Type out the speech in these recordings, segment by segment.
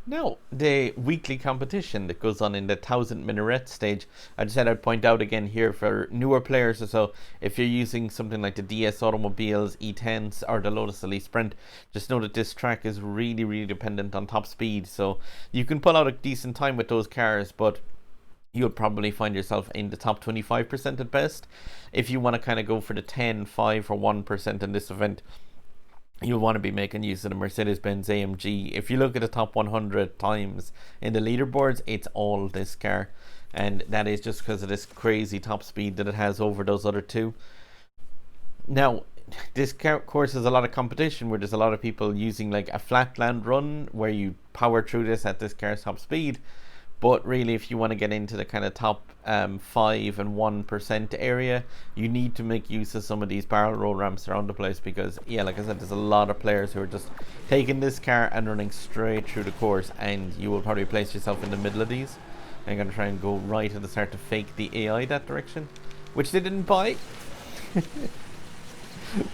Now, the weekly competition that goes on in the 1000 Minarets stage, I just said I'd point out again here for newer players or so, if you're using something like the DS Automobiles E10s or the Lotus Elite Sprint, just know that this track is really, really dependent on top speed. So you can pull out a decent time with those cars, but you'll probably find yourself in the top 25% at best. If you want to kind of go for the 10, 5, or 1% in this event, you'll want to be making use of the Mercedes-Benz AMG. If you look at the top 100 times in the leaderboards, it's all this car. And that is just because of this crazy top speed that it has over those other two. Now, this course has a lot of competition where there's a lot of people using like a flatland run where you power through this at this car's top speed. But really, if you want to get into the kind of top 5 and 1% area, you need to make use of some of these barrel roll ramps around the place because, yeah, like I said, there's a lot of players who are just taking this car and running straight through the course, and you will probably place yourself in the middle of these. I'm going to try and go right at the start to fake the AI that direction, which they didn't buy.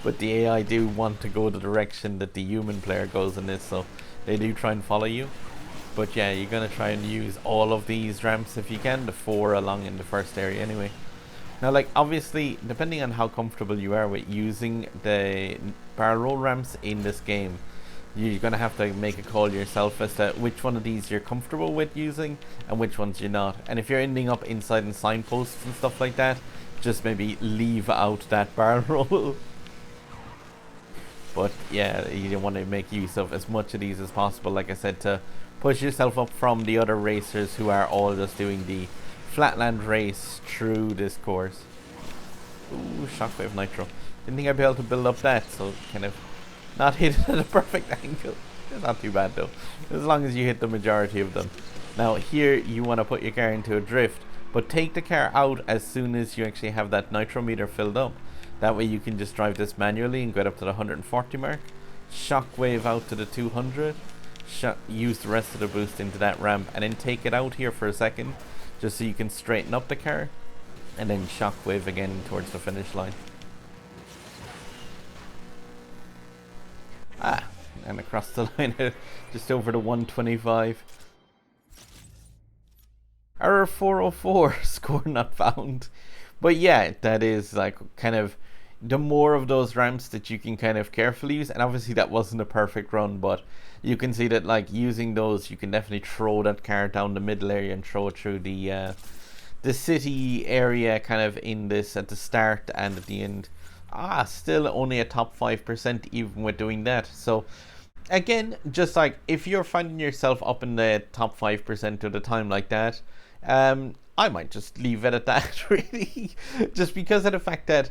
But the AI do want to go the direction that the human player goes in this, so they do try and follow you. But yeah, you're going to try and use all of these ramps if you can, the 4 along in the first area anyway. Now, like, obviously, depending on how comfortable you are with using the barrel roll ramps in this game, you're going to have to make a call yourself as to which one of these you're comfortable with using and which ones you're not. And if you're ending up inside in signposts and stuff like that, just maybe leave out that barrel roll. But yeah, you want to make use of as much of these as possible, like I said, to push yourself up from the other racers who are all just doing the flatland race through this course. Ooh, shockwave nitro. Didn't think I'd be able to build up that, so kind of not hit it at a perfect angle. It's not too bad though, as long as you hit the majority of them. Now here you want to put your car into a drift, but take the car out as soon as you actually have that nitro meter filled up. That way you can just drive this manually and get up to the 140 mark. Shockwave out to the 200. Use the rest of the boost into that ramp and then take it out here for a second just so you can straighten up the car and then shockwave again towards the finish line. And across the line just over the 125. Error 404, score not found. But yeah, that is like kind of the more of those ramps that you can kind of carefully use, and obviously that wasn't a perfect run, but you can see that like using those you can definitely throw that car down the middle area and throw it through the city area kind of in this at the start and at the end. Still only a top 5% even with doing that. So again, just like if you're finding yourself up in the top 5% of the time like that, I might just leave it at that really, just because of the fact that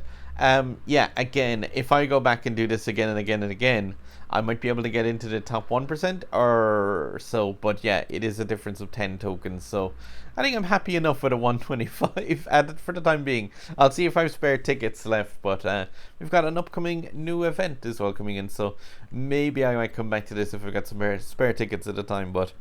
yeah, again, if I go back and do this again and again and again, I might be able to get into the top 1% or so, but yeah, it is a difference of 10 tokens, so I think I'm happy enough with a 125 added for the time being. I'll see if I have spare tickets left, but we've got an upcoming new event as well coming in, so maybe I might come back to this if I've got some spare tickets at the time, but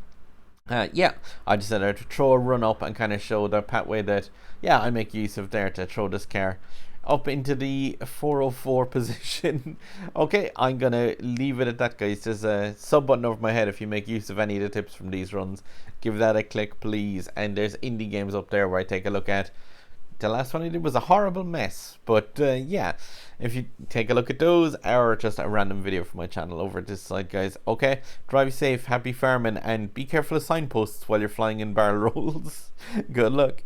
yeah, I just said I'd throw a run up and kind of show the pathway that, yeah, I make use of there to throw this car up into the 404 position. Okay, I'm gonna leave it at that, guys. There's a sub button over my head if you make use of any of the tips from these runs. Give that a click, please. And there's indie games up there where I take a look at. The last one I did was a horrible mess, but yeah, if you take a look at those or just a random video from my channel over this side, guys. Okay, drive safe, happy farming, and be careful of signposts while you're flying in barrel rolls. Good luck.